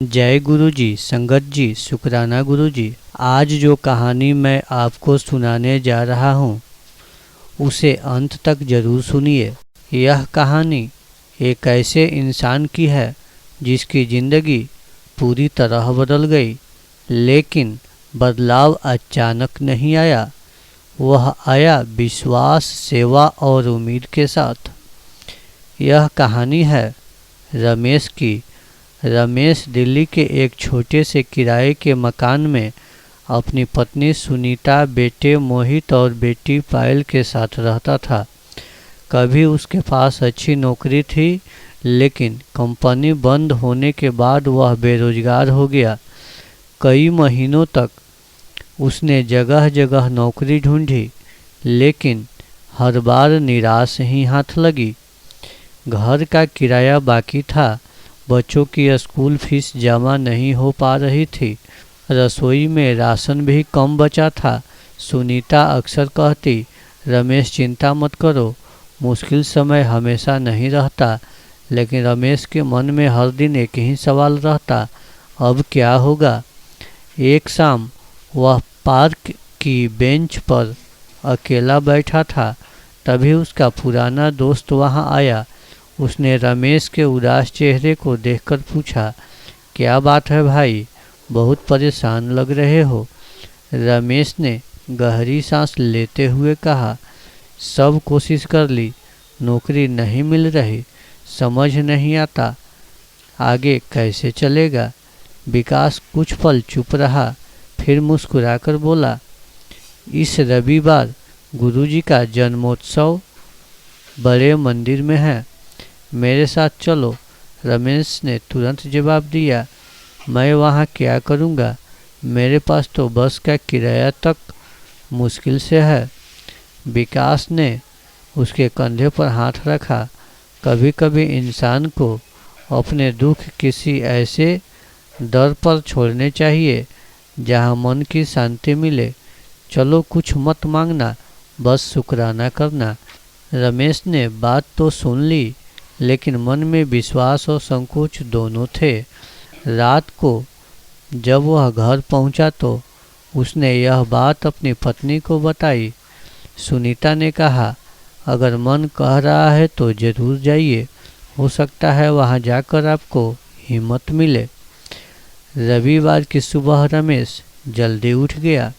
जय गुरु जी, संगत जी, शुक्राना गुरु जी। आज जो कहानी मैं आपको सुनाने जा रहा हूँ उसे अंत तक जरूर सुनिए। यह कहानी एक ऐसे इंसान की है जिसकी जिंदगी पूरी तरह बदल गई, लेकिन बदलाव अचानक नहीं आया। वह आया विश्वास, सेवा और उम्मीद के साथ। यह कहानी है रमेश की। रमेश दिल्ली के एक छोटे से किराए के मकान में अपनी पत्नी सुनीता, बेटे मोहित और बेटी पायल के साथ रहता था। कभी उसके पास अच्छी नौकरी थी, लेकिन कंपनी बंद होने के बाद वह बेरोजगार हो गया। कई महीनों तक उसने जगह जगह नौकरी ढूंढी, लेकिन हर बार निराश ही हाथ लगी। घर का किराया बाकी था, बच्चों की स्कूल फीस जमा नहीं हो पा रही थी, रसोई में राशन भी कम बचा था। सुनीता अक्सर कहती, रमेश चिंता मत करो, मुश्किल समय हमेशा नहीं रहता। लेकिन रमेश के मन में हर दिन एक ही सवाल रहता, अब क्या होगा। एक शाम वह पार्क की बेंच पर अकेला बैठा था, तभी उसका पुराना दोस्त वहां आया। उसने रमेश के उदास चेहरे को देखकर पूछा, क्या बात है भाई, बहुत परेशान लग रहे हो। रमेश ने गहरी सांस लेते हुए कहा, सब कोशिश कर ली, नौकरी नहीं मिल रही, समझ नहीं आता आगे कैसे चलेगा। विकास कुछ पल चुप रहा, फिर मुस्कुराकर बोला, इस रविवार गुरुजी का जन्मोत्सव बड़े मंदिर में है, मेरे साथ चलो। रमेश ने तुरंत जवाब दिया, मैं वहाँ क्या करूँगा, मेरे पास तो बस का किराया तक मुश्किल से है। विकास ने उसके कंधे पर हाथ रखा। कभी कभी इंसान को अपने दुख किसी ऐसे दर पर छोड़ने चाहिए जहाँ मन की शांति मिले। चलो, कुछ मत मांगना, बस शुक्राना करना। रमेश ने बात तो सुन ली, लेकिन मन में विश्वास और संकोच दोनों थे। रात को जब वह घर पहुंचा तो उसने यह बात अपनी पत्नी को बताई। सुनीता ने कहा, अगर मन कह रहा है तो जरूर जाइए, हो सकता है वहां जाकर आपको हिम्मत मिले। रविवार की सुबह रमेश जल्दी उठ गया।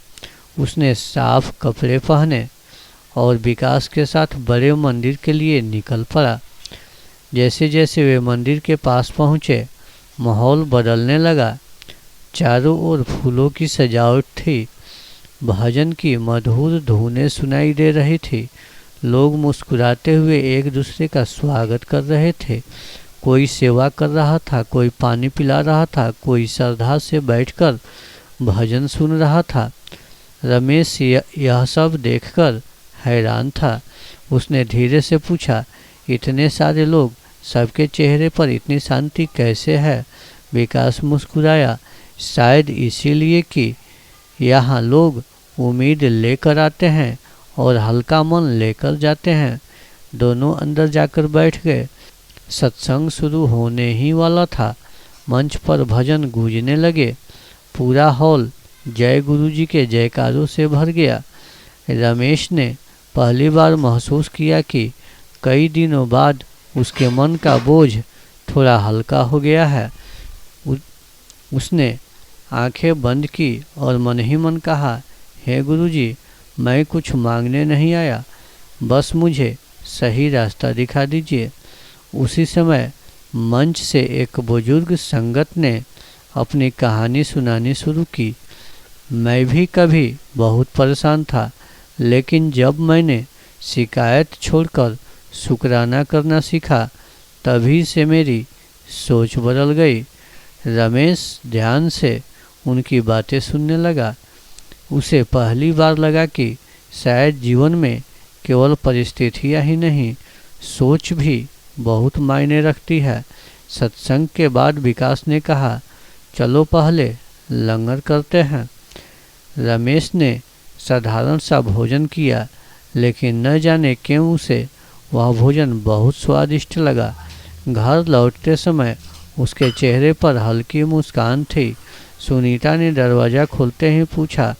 उसने साफ कपड़े पहने और विकास के साथ बड़े मंदिर के लिए निकल पड़ा। जैसे जैसे वे मंदिर के पास पहुंचे, माहौल बदलने लगा। चारों ओर फूलों की सजावट थी, भजन की मधुर धुनें सुनाई दे रही थी। लोग मुस्कुराते हुए एक दूसरे का स्वागत कर रहे थे। कोई सेवा कर रहा था, कोई पानी पिला रहा था, कोई श्रद्धा से बैठकर भजन सुन रहा था। रमेश यह सब देखकर हैरान था। उसने धीरे से पूछा, इतने सारे लोग, सबके चेहरे पर इतनी शांति कैसे है। विकास मुस्कुराया, शायद इसीलिए कि यहाँ लोग उम्मीद लेकर आते हैं और हल्का मन लेकर जाते हैं। दोनों अंदर जाकर बैठ गए। सत्संग शुरू होने ही वाला था। मंच पर भजन गूंजने लगे। पूरा हॉल जय गुरुजी के जयकारों से भर गया। रमेश ने पहली बार महसूस किया कि कई दिनों बाद उसके मन का बोझ थोड़ा हल्का हो गया है। उसने आंखें बंद की और मन ही मन कहा, हे गुरुजी, मैं कुछ मांगने नहीं आया, बस मुझे सही रास्ता दिखा दीजिए। उसी समय मंच से एक बुजुर्ग संगत ने अपनी कहानी सुनानी शुरू की। मैं भी कभी बहुत परेशान था, लेकिन जब मैंने शिकायत छोड़कर शुक्राना करना सीखा, तभी से मेरी सोच बदल गई। रमेश ध्यान से उनकी बातें सुनने लगा। उसे पहली बार लगा कि शायद जीवन में केवल परिस्थितियां ही नहीं, सोच भी बहुत मायने रखती है। सत्संग के बाद विकास ने कहा, चलो पहले लंगर करते हैं। रमेश ने साधारण सा भोजन किया, लेकिन न जाने क्यों उसे वह भोजन बहुत स्वादिष्ट लगा। घर लौटते समय उसके चेहरे पर हल्की मुस्कान थी। सुनीता ने दरवाज़ा खोलते ही पूछा,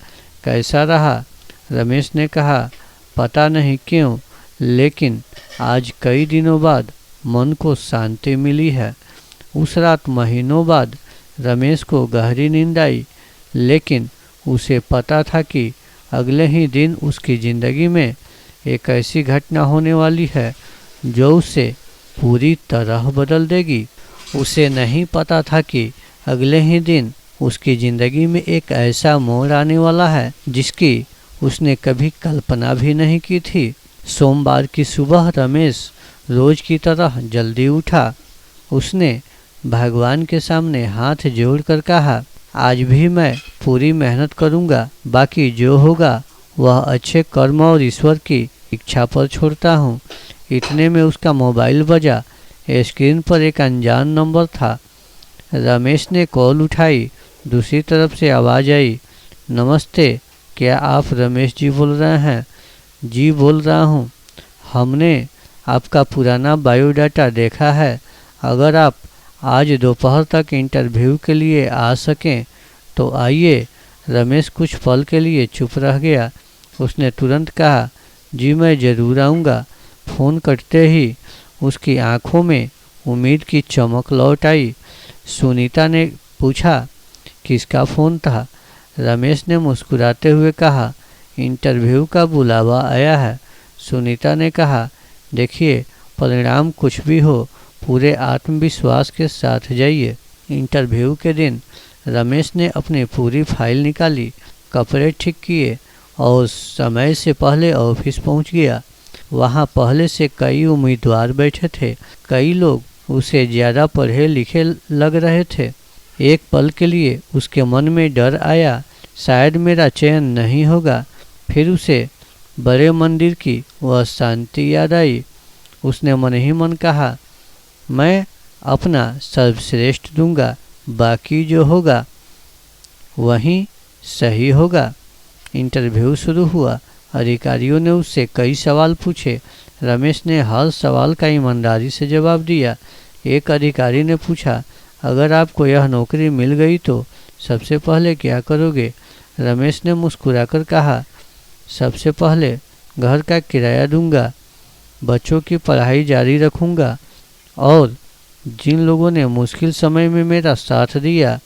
कैसा रहा? रमेश ने कहा, पता नहीं क्यों, लेकिन आज कई दिनों बाद मन को शांति मिली है। उस रात महीनों बाद रमेश को गहरी नींद आई, लेकिन उसे पता था कि अगले ही दिन उसकी ज़िंदगी में एक ऐसी घटना होने वाली है जो उसे पूरी तरह बदल देगी। उसे नहीं पता था कि अगले ही दिन उसकी ज़िंदगी में एक ऐसा मोड़ आने वाला है जिसकी उसने कभी कल्पना भी नहीं की थी। सोमवार की सुबह रमेश रोज की तरह जल्दी उठा। उसने भगवान के सामने हाथ जोड़कर कहा, आज भी मैं पूरी मेहनत करूंगा, बाकी जो होगा वह अच्छे कर्म और ईश्वर की इच्छा पर छोड़ता हूँ। इतने में उसका मोबाइल बजा। स्क्रीन पर एक अनजान नंबर था। रमेश ने कॉल उठाई। दूसरी तरफ से आवाज़ आई, नमस्ते, क्या आप रमेश जी बोल रहे हैं? जी बोल रहा हूँ। हमने आपका पुराना बायोडाटा देखा है। अगर आप आज दोपहर तक इंटरव्यू के लिए आ सकें तो आइए। रमेश कुछ पल के लिए चुप रह गया। उसने तुरंत कहा, जी मैं ज़रूर आऊँगा। फ़ोन कटते ही उसकी आंखों में उम्मीद की चमक लौट आई। सुनीता ने पूछा, किसका फ़ोन था? रमेश ने मुस्कुराते हुए कहा, इंटरव्यू का बुलावा आया है। सुनीता ने कहा, देखिए, परिणाम कुछ भी हो, पूरे आत्मविश्वास के साथ जाइए। इंटरव्यू के दिन रमेश ने अपनी पूरी फाइल निकाली, कपड़े ठीक किए और समय से पहले ऑफिस पहुंच गया। वहां पहले से कई उम्मीदवार बैठे थे। कई लोग उसे ज़्यादा पढ़े लिखे लग रहे थे। एक पल के लिए उसके मन में डर आया, शायद मेरा चयन नहीं होगा। फिर उसे बड़े मंदिर की वह शांति याद आई। उसने मन ही मन कहा, मैं अपना सर्वश्रेष्ठ दूंगा, बाकी जो होगा वही सही होगा। इंटरव्यू शुरू हुआ। अधिकारियों ने उससे कई सवाल पूछे। रमेश ने हर सवाल का ईमानदारी से जवाब दिया। एक अधिकारी ने पूछा, अगर आपको यह नौकरी मिल गई तो सबसे पहले क्या करोगे? रमेश ने मुस्कुराकर कहा, सबसे पहले घर का किराया दूंगा, बच्चों की पढ़ाई जारी रखूंगा और जिन लोगों ने मुश्किल समय में मेरा साथ दिया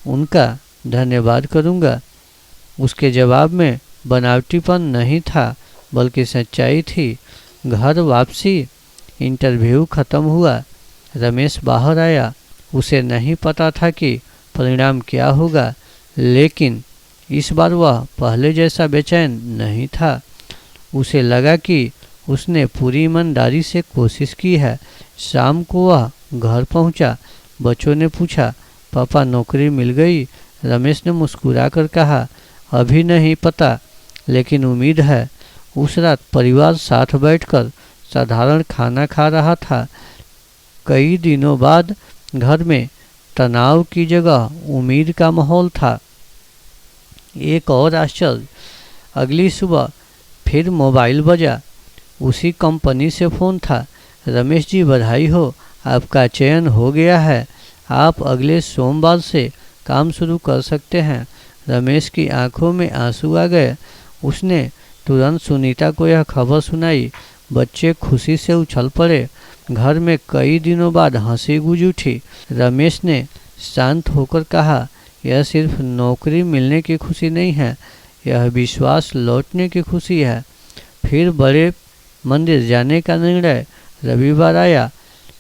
उनका धन्यवाद करूंगा। उसके जवाब में बनावटीपन नहीं था, बल्कि सच्चाई थी। घर वापसी। इंटरव्यू खत्म हुआ। रमेश बाहर आया। उसे नहीं पता था कि परिणाम क्या होगा, लेकिन इस बार वह पहले जैसा बेचैन नहीं था। उसे लगा कि उसने पूरी ईमानदारी से कोशिश की है। शाम को वह घर पहुंचा। बच्चों ने पूछा, पापा नौकरी मिल गई? रमेश ने मुस्कुराकर कहा, अभी नहीं पता, लेकिन उम्मीद है। उस रात परिवार साथ बैठकर साधारण खाना खा रहा था। कई दिनों बाद घर में तनाव की जगह उम्मीद का माहौल था। एक और आश्चर्य, अगली सुबह फिर मोबाइल बजा। उसी कंपनी से फ़ोन था। रमेश जी बधाई हो, आपका चयन हो गया है। आप अगले सोमवार से काम शुरू कर सकते हैं। रमेश की आंखों में आंसू आ गए। उसने तुरंत सुनीता को यह खबर सुनाई। बच्चे खुशी से उछल पड़े। घर में कई दिनों बाद हंसी गूंज उठी। रमेश ने शांत होकर कहा, यह सिर्फ नौकरी मिलने की खुशी नहीं है, यह विश्वास लौटने की खुशी है। फिर बड़े मंदिर जाने का निर्णय। रविवार आया।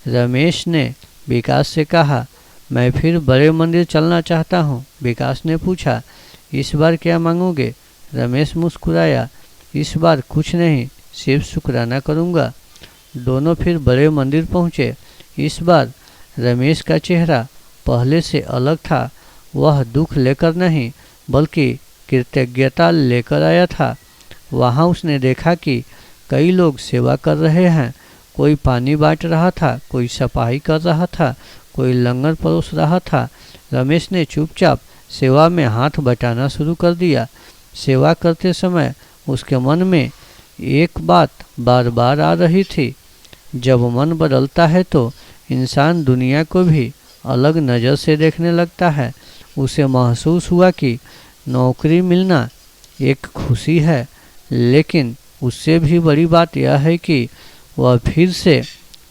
रमेश ने विकास से कहा, मैं फिर बड़े मंदिर चलना चाहता हूँ। विकास ने पूछा, इस बार क्या मांगोगे? रमेश मुस्कुराया, इस बार कुछ नहीं, सिर्फ शुक्राना करूँगा। दोनों फिर बड़े मंदिर पहुँचे। इस बार रमेश का चेहरा पहले से अलग था। वह दुख लेकर नहीं, बल्कि कृतज्ञता लेकर आया था। वहाँ उसने देखा कि कई लोग सेवा कर रहे हैं। कोई पानी बांट रहा था, कोई सफाई कर रहा था, कोई लंगर परोस रहा था। रमेश ने चुपचाप सेवा में हाथ बटाना शुरू कर दिया। सेवा करते समय उसके मन में एक बात बार बार आ रही थी, जब मन बदलता है तो इंसान दुनिया को भी अलग नज़र से देखने लगता है। उसे महसूस हुआ कि नौकरी मिलना एक खुशी है, लेकिन उससे भी बड़ी बात यह है कि वह फिर से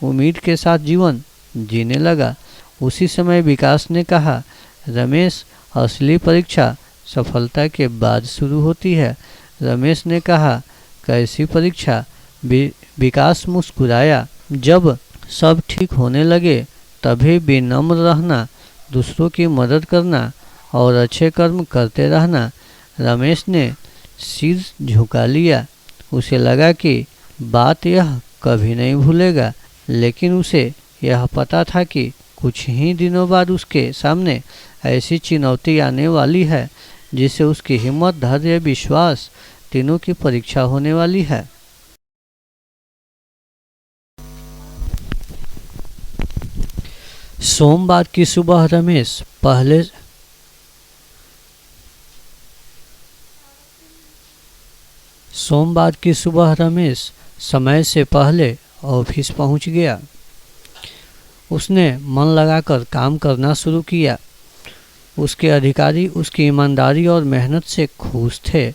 उम्मीद के साथ जीवन जीने लगा। उसी समय विकास ने कहा, रमेश, असली परीक्षा सफलता के बाद शुरू होती है। रमेश ने कहा, कैसी परीक्षा? विकास मुस्कुराया, जब सब ठीक होने लगे तभी विनम्र रहना, दूसरों की मदद करना और अच्छे कर्म करते रहना। रमेश ने सिर झुका लिया। उसे लगा कि बात यह कभी नहीं भूलेगा, लेकिन उसे यह पता था कि कुछ ही दिनों बाद उसके सामने ऐसी चुनौती आने वाली है जिससे उसकी हिम्मत, धैर्य, विश्वास तीनों की परीक्षा होने वाली है। सोमवार की सुबह रमेश समय से पहले ऑफिस पहुंच गया। उसने मन लगाकर काम करना शुरू किया। उसके अधिकारी उसकी ईमानदारी और मेहनत से खुश थे।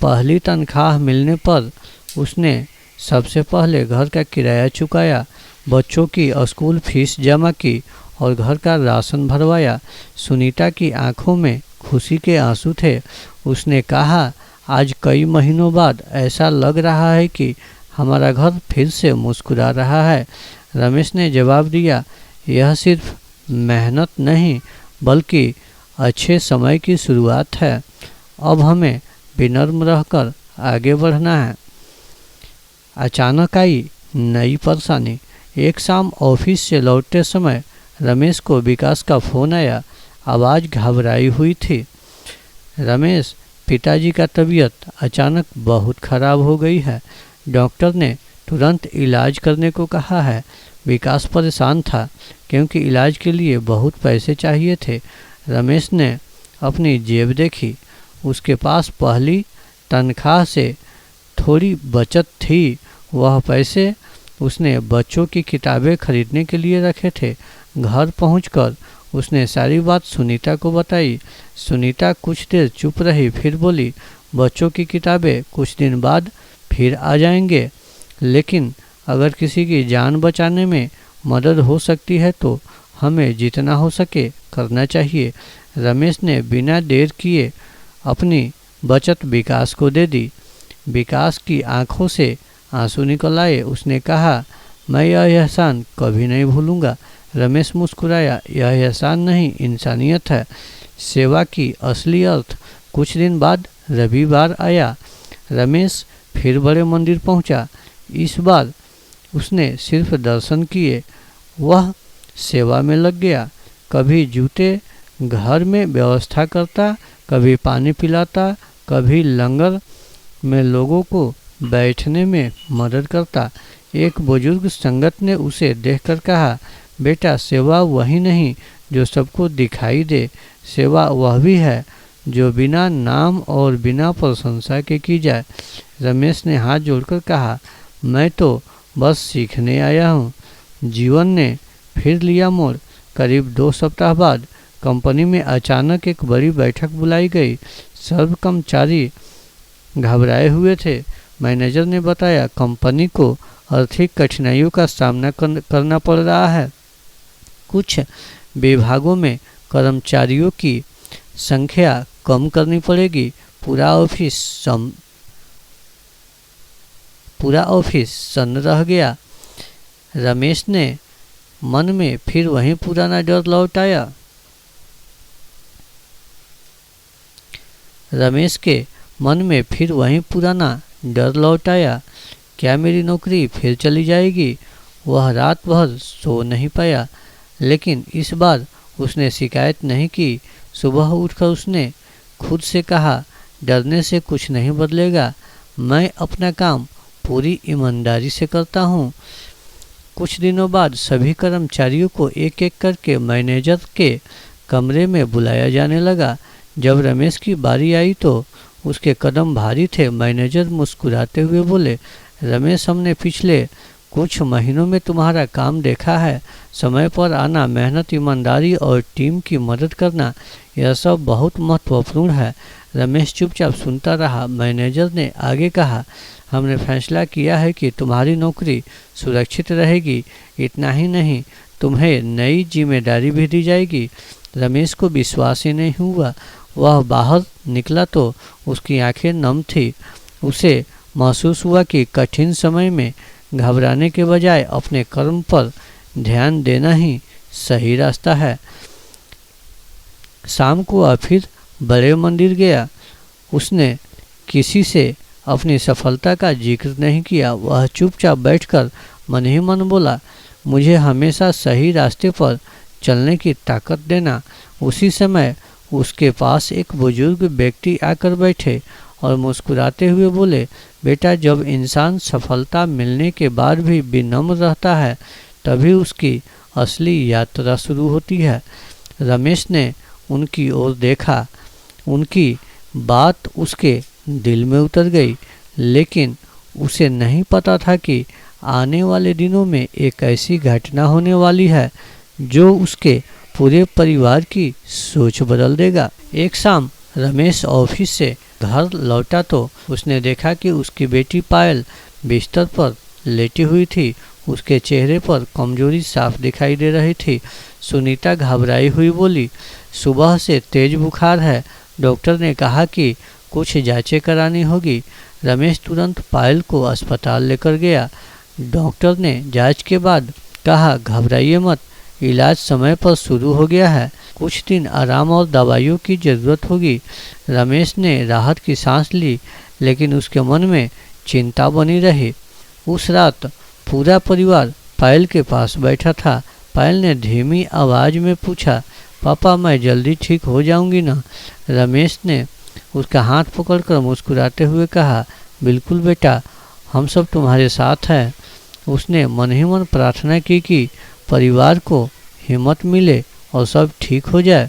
पहली तनख्वाह मिलने पर उसने सबसे पहले घर का किराया चुकाया, बच्चों की स्कूल फीस जमा की और घर का राशन भरवाया। सुनीता की आंखों में खुशी के आंसू थे। उसने कहा, आज कई महीनों बाद ऐसा लग रहा है कि हमारा घर फिर से मुस्कुरा रहा है। रमेश ने जवाब दिया, यह सिर्फ मेहनत नहीं बल्कि अच्छे समय की शुरुआत है। अब हमें विनम्र रहकर आगे बढ़ना है। अचानक आई नई परेशानी। एक शाम ऑफिस से लौटते समय रमेश को विकास का फोन आया। आवाज़ घबराई हुई थी। रमेश, पिताजी का तबीयत अचानक बहुत खराब हो गई है। डॉक्टर ने तुरंत इलाज करने को कहा है। विकास परेशान था क्योंकि इलाज के लिए बहुत पैसे चाहिए थे। रमेश ने अपनी जेब देखी। उसके पास पहली तनख्वाह से थोड़ी बचत थी। वह पैसे उसने बच्चों की किताबें खरीदने के लिए रखे थे। घर पहुंचकर उसने सारी बात सुनीता को बताई। सुनीता कुछ देर चुप रही, फिर बोली, बच्चों की किताबें कुछ दिन बाद फिर आ जाएंगे, लेकिन अगर किसी की जान बचाने में मदद हो सकती है तो हमें जितना हो सके करना चाहिए। रमेश ने बिना देर किए अपनी बचत विकास को दे दी। विकास की आंखों से आंसू निकल आए। उसने कहा, मैं यह एहसान कभी नहीं भूलूंगा। रमेश मुस्कुराया, यह एहसान नहीं, इंसानियत है। सेवा की असली अर्थ। कुछ दिन बाद रविवार आया। रमेश फिर बड़े मंदिर पहुंचा। इस बार उसने सिर्फ दर्शन किए। वह सेवा में लग गया। कभी जूते घर में व्यवस्था करता, कभी पानी पिलाता, कभी लंगर में लोगों को बैठने में मदद करता। एक बुजुर्ग संगत ने उसे देखकर कहा, बेटा, सेवा वही नहीं जो सबको दिखाई दे, सेवा वह भी है जो बिना नाम और बिना प्रशंसा के की जाए। रमेश ने हाथ जोड़कर कहा, मैं तो बस सीखने आया हूँ। जीवन ने फिर लिया मोड़। करीब 2 सप्ताह बाद कंपनी में अचानक एक बड़ी बैठक बुलाई गई। सब कर्मचारी घबराए हुए थे। मैनेजर ने बताया, कंपनी को आर्थिक कठिनाइयों का सामना करना पड़ रहा है। कुछ विभागों में कर्मचारियों की संख्या कम करनी पड़ेगी। पूरा ऑफिस सन्न रह गया। रमेश ने मन में फिर वही पुराना डर लौट आया। रमेश के मन में फिर वही पुराना डर लौट आया। क्या मेरी नौकरी फिर चली जाएगी? वह रात भर सो नहीं पाया, लेकिन इस बार उसने शिकायत नहीं की। सुबह उठकर उसने खुद से कहा, डरने से कुछ नहीं बदलेगा। मैं अपना काम पूरी ईमानदारी से करता हूँ। कुछ दिनों बाद सभी कर्मचारियों को एक एक करके मैनेजर के कमरे में बुलाया जाने लगा। जब रमेश की बारी आई तो उसके कदम भारी थे। मैनेजर मुस्कुराते हुए बोले, रमेश, हमने पिछले कुछ महीनों में तुम्हारा काम देखा है। समय पर आना, मेहनत, ईमानदारी और टीम की मदद करना, यह सब बहुत महत्वपूर्ण है। रमेश चुपचाप सुनता रहा। मैनेजर ने आगे कहा, हमने फैसला किया है कि तुम्हारी नौकरी सुरक्षित रहेगी। इतना ही नहीं, तुम्हें नई जिम्मेदारी भी दी जाएगी। रमेश को विश्वास ही नहीं हुआ। वह बाहर निकला तो उसकी आंखें नम थी। उसे महसूस हुआ कि कठिन समय में घबराने के बजाय अपने कर्म पर ध्यान देना ही सही रास्ता है। शाम को वह फिर बड़े मंदिर गया। उसने किसी से अपनी सफलता का जिक्र नहीं किया। वह चुपचाप बैठकर मन ही मन बोला, मुझे हमेशा सही रास्ते पर चलने की ताकत देना। उसी समय उसके पास एक बुजुर्ग व्यक्ति आकर बैठे और मुस्कुराते हुए बोले, बेटा, जब इंसान सफलता मिलने के बाद भी विनम्र रहता है तभी उसकी असली यात्रा शुरू होती है। रमेश ने उनकी ओर देखा। उनकी बात उसके दिल में उतर गई, लेकिन उसे नहीं पता था कि आने वाले दिनों में एक ऐसी घटना होने वाली है जो उसके पूरे परिवार की सोच बदल देगा। एक शाम रमेश ऑफिस से घर लौटा तो उसने देखा कि उसकी बेटी पायल बिस्तर पर लेटी हुई थी। उसके चेहरे पर कमजोरी साफ दिखाई दे रही थी। सुनीता घबराई हुई बोली, सुबह से तेज बुखार है। डॉक्टर ने कहा कि कुछ जांचें करानी होगी। रमेश तुरंत पायल को अस्पताल लेकर गया। डॉक्टर ने जांच के बाद कहा, घबराइए मत, इलाज समय पर शुरू हो गया है। कुछ दिन आराम और दवाइयों की ज़रूरत होगी। रमेश ने राहत की सांस ली, लेकिन उसके मन में चिंता बनी रही। उस रात पूरा परिवार पायल के पास बैठा था। पायल ने धीमी आवाज़ में पूछा, पापा, मैं जल्दी ठीक हो जाऊंगी ना? रमेश ने उसका हाथ पकड़कर मुस्कुराते हुए कहा, बिल्कुल बेटा, हम सब तुम्हारे साथ हैं। उसने मन ही मन प्रार्थना की कि परिवार को हिम्मत मिले और सब ठीक हो जाए।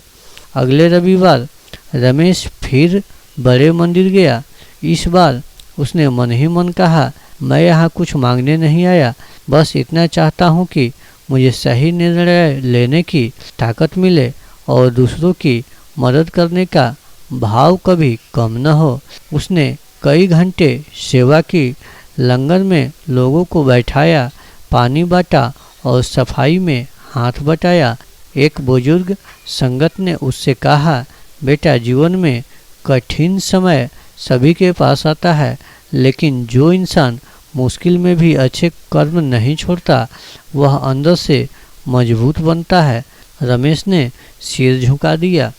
अगले रविवार रमेश फिर बड़े मंदिर गया। इस बार उसने मन ही मन कहा, मैं यहाँ कुछ मांगने नहीं आया, बस इतना चाहता हूँ कि मुझे सही निर्णय लेने की ताकत मिले और दूसरों की मदद करने का भाव कभी कम न हो। उसने कई घंटे सेवा की, लंगर में लोगों को बैठाया, पानी बांटा और सफाई में हाथ बटाया। एक बुजुर्ग संगत ने उससे कहा, बेटा, जीवन में कठिन समय सभी के पास आता है, लेकिन जो इंसान मुश्किल में भी अच्छे कर्म नहीं छोड़ता वह अंदर से मजबूत बनता है। रमेश ने सिर झुका दिया।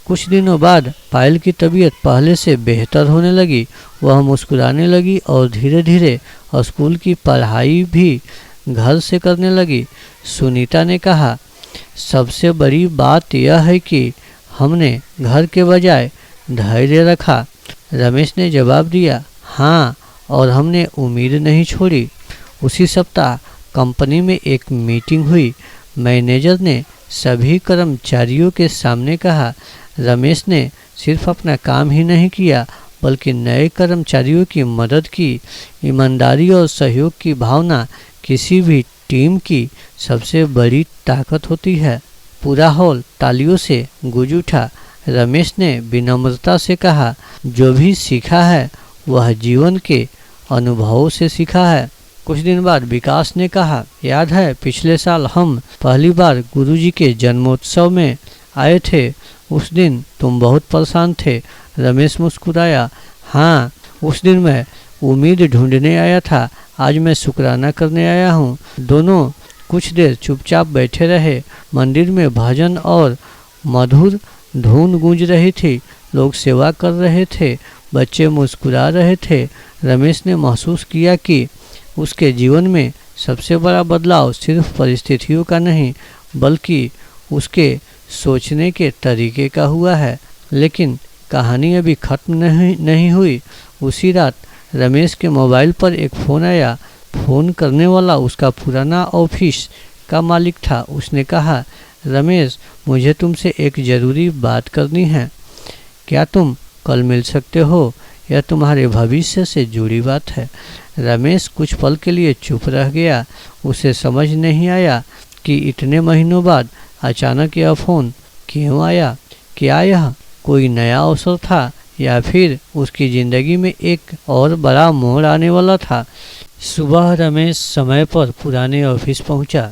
कुछ दिनों बाद पायल की तबीयत पहले से बेहतर होने लगी। वह मुस्कुराने लगी और धीरे धीरे स्कूल की पढ़ाई भी घर से करने लगी। सुनीता ने कहा, सबसे बड़ी बात यह है कि हमने घर के बजाय धैर्य रखा। रमेश ने जवाब दिया, हाँ, और हमने उम्मीद नहीं छोड़ी। उसी सप्ताह कंपनी में एक मीटिंग हुई। मैनेजर ने सभी कर्मचारियों के सामने कहा, रमेश ने सिर्फ अपना काम ही नहीं किया बल्कि नए कर्मचारियों की मदद की। ईमानदारी और सहयोग की भावना किसी भी टीम की सबसे बड़ी ताकत होती है। पूरा हॉल तालियों से गूंज उठा। रमेश ने विनम्रता से कहा, जो भी सीखा है वह जीवन के अनुभवों से सीखा है। कुछ दिन बाद विकास ने कहा, याद है पिछले साल हम पहली बार गुरुजी के जन्मोत्सव में आए थे? उस दिन तुम बहुत परेशान थे। रमेश मुस्कुराया, हाँ, उस दिन मैं उम्मीद ढूंढने आया था, आज मैं शुक्राना करने आया हूँ। दोनों कुछ देर चुपचाप बैठे रहे। मंदिर में भजन और मधुर धुन गूंज रही थी। लोग सेवा कर रहे थे, बच्चे मुस्कुरा रहे थे। रमेश ने महसूस किया कि उसके जीवन में सबसे बड़ा बदलाव सिर्फ परिस्थितियों का नहीं बल्कि उसके सोचने के तरीके का हुआ है। लेकिन कहानी अभी खत्म नहीं हुई। उसी रात रमेश के मोबाइल पर एक फ़ोन आया। फ़ोन करने वाला उसका पुराना ऑफिस का मालिक था। उसने कहा, रमेश, मुझे तुमसे एक ज़रूरी बात करनी है। क्या तुम कल मिल सकते हो? यह तुम्हारे भविष्य से जुड़ी बात है। रमेश कुछ पल के लिए चुप रह गया। उसे समझ नहीं आया कि इतने महीनों बाद अचानक यह फ़ोन क्यों आया। क्या यह कोई नया अवसर था या फिर उसकी ज़िंदगी में एक और बड़ा मोड़ आने वाला था। सुबह रमेश समय पर पुराने ऑफिस पहुंचा।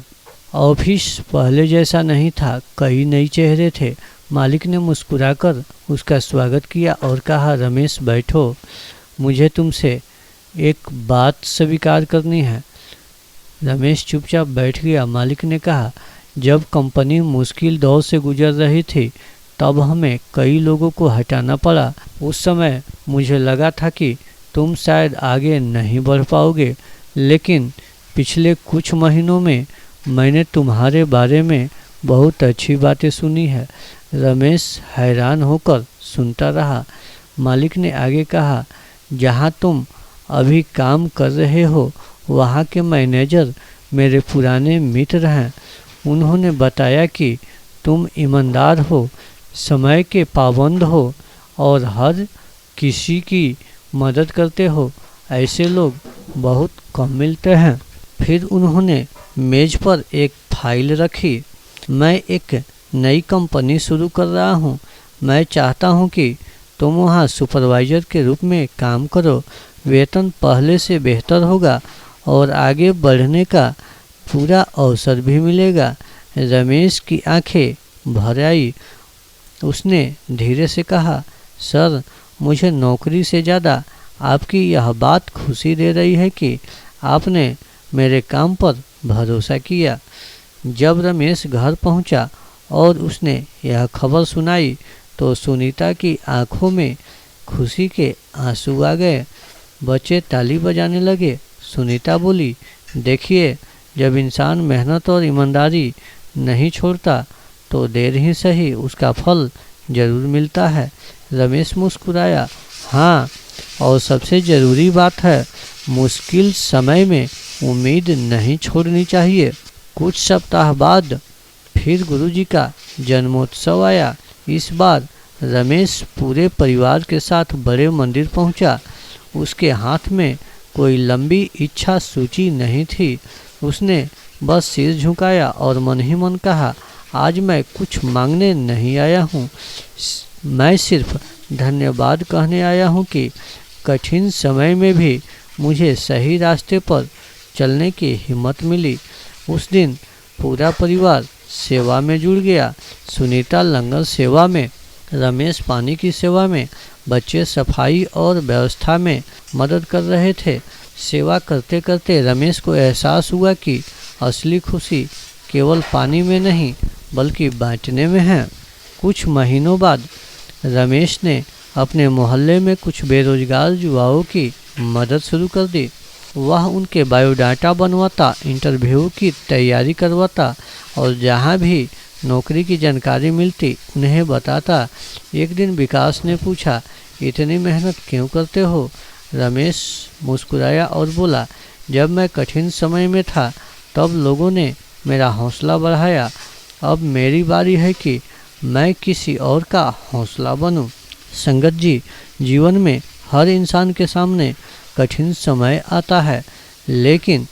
ऑफिस पहले जैसा नहीं था, कई नए चेहरे थे। मालिक ने मुस्कुराकर उसका स्वागत किया और कहा, रमेश बैठो, मुझे तुमसे एक बात स्वीकार करनी है। रमेश चुपचाप बैठ गया। मालिक ने कहा, जब कंपनी मुश्किल दौर से गुजर रही थी तब हमें कई लोगों को हटाना पड़ा। उस समय मुझे लगा था कि तुम शायद आगे नहीं बढ़ पाओगे, लेकिन पिछले कुछ महीनों में मैंने तुम्हारे बारे में बहुत अच्छी बातें सुनी है। रमेश हैरान होकर सुनता रहा। मालिक ने आगे कहा, जहाँ तुम अभी काम कर रहे हो वहाँ के मैनेजर मेरे पुराने मित्र हैं। उन्होंने बताया कि तुम ईमानदार हो, समय के पाबंद हो और हर किसी की मदद करते हो। ऐसे लोग बहुत कम मिलते हैं। फिर उन्होंने मेज पर एक फाइल रखी। मैं एक नई कंपनी शुरू कर रहा हूँ। मैं चाहता हूँ कि तुम वहाँ सुपरवाइज़र के रूप में काम करो। वेतन पहले से बेहतर होगा और आगे बढ़ने का पूरा अवसर भी मिलेगा। रमेश की आंखें भर आई। उसने धीरे से कहा, सर, मुझे नौकरी से ज़्यादा आपकी यह बात खुशी दे रही है कि आपने मेरे काम पर भरोसा किया। जब रमेश घर पहुंचा और उसने यह खबर सुनाई तो सुनीता की आंखों में खुशी के आंसू आ गए। बच्चे ताली बजाने लगे। सुनीता बोली, देखिए, जब इंसान मेहनत और ईमानदारी नहीं छोड़ता तो देर ही सही उसका फल जरूर मिलता है। रमेश मुस्कुराया। हाँ, और सबसे ज़रूरी बात है, मुश्किल समय में उम्मीद नहीं छोड़नी चाहिए। कुछ सप्ताह बाद फिर गुरुजी का जन्मोत्सव आया। इस बार रमेश पूरे परिवार के साथ बड़े मंदिर पहुंचा। उसके हाथ में कोई लंबी इच्छा सूची नहीं थी। उसने बस सिर झुकाया और मन ही मन कहा, आज मैं कुछ मांगने नहीं आया हूँ, मैं सिर्फ धन्यवाद कहने आया हूँ कि कठिन समय में भी मुझे सही रास्ते पर चलने की हिम्मत मिली। उस दिन पूरा परिवार सेवा में जुड़ गया। सुनीता लंगर सेवा में, रमेश पानी की सेवा में, बच्चे सफाई और व्यवस्था में मदद कर रहे थे। सेवा करते करते रमेश को एहसास हुआ कि असली खुशी केवल पानी में नहीं बल्कि बांटने में है। कुछ महीनों बाद रमेश ने अपने मोहल्ले में कुछ बेरोजगार युवाओं की मदद शुरू कर दी। वह उनके बायोडाटा बनवाता, इंटरव्यू की तैयारी करवाता और जहाँ भी नौकरी की जानकारी मिलती उन्हें बताता। एक दिन विकास ने पूछा, इतनी मेहनत क्यों करते हो? रमेश मुस्कुराया और बोला, जब मैं कठिन समय में था तब लोगों ने मेरा हौसला बढ़ाया। अब मेरी बारी है कि मैं किसी और का हौसला बनूं। संगत जी, जीवन में हर इंसान के सामने कठिन समय आता है, लेकिन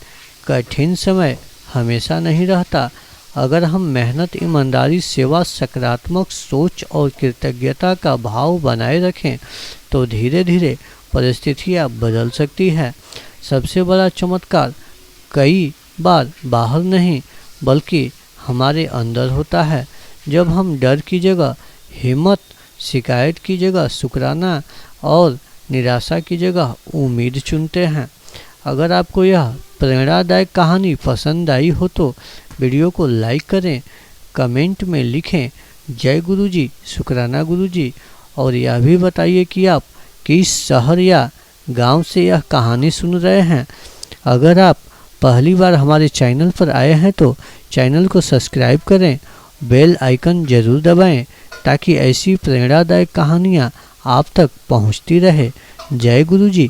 कठिन समय हमेशा नहीं रहता। अगर हम मेहनत, ईमानदारी, सेवा, सकारात्मक सोच और कृतज्ञता का भाव बनाए रखें तो धीरे धीरे परिस्थितियाँ बदल सकती है। सबसे बड़ा चमत्कार कई बार बाहर नहीं बल्कि हमारे अंदर होता है। जब हम डर की जगह हिम्मत, शिकायत की जगह शुक्राना और निराशा की जगह उम्मीद चुनते हैं। अगर आपको यह प्रेरणादायक कहानी पसंद आई हो तो वीडियो को लाइक करें, कमेंट में लिखें जय गुरुजी, शुक्राना गुरुजी, और यह भी बताइए कि आप किस शहर या गांव से यह कहानी सुन रहे हैं। अगर आप पहली बार हमारे चैनल पर आए हैं तो चैनल को सब्सक्राइब करें, बेल आइकन जरूर दबाएं ताकि ऐसी प्रेरणादायक कहानियाँ आप तक पहुँचती रहे। जय गुरुजी।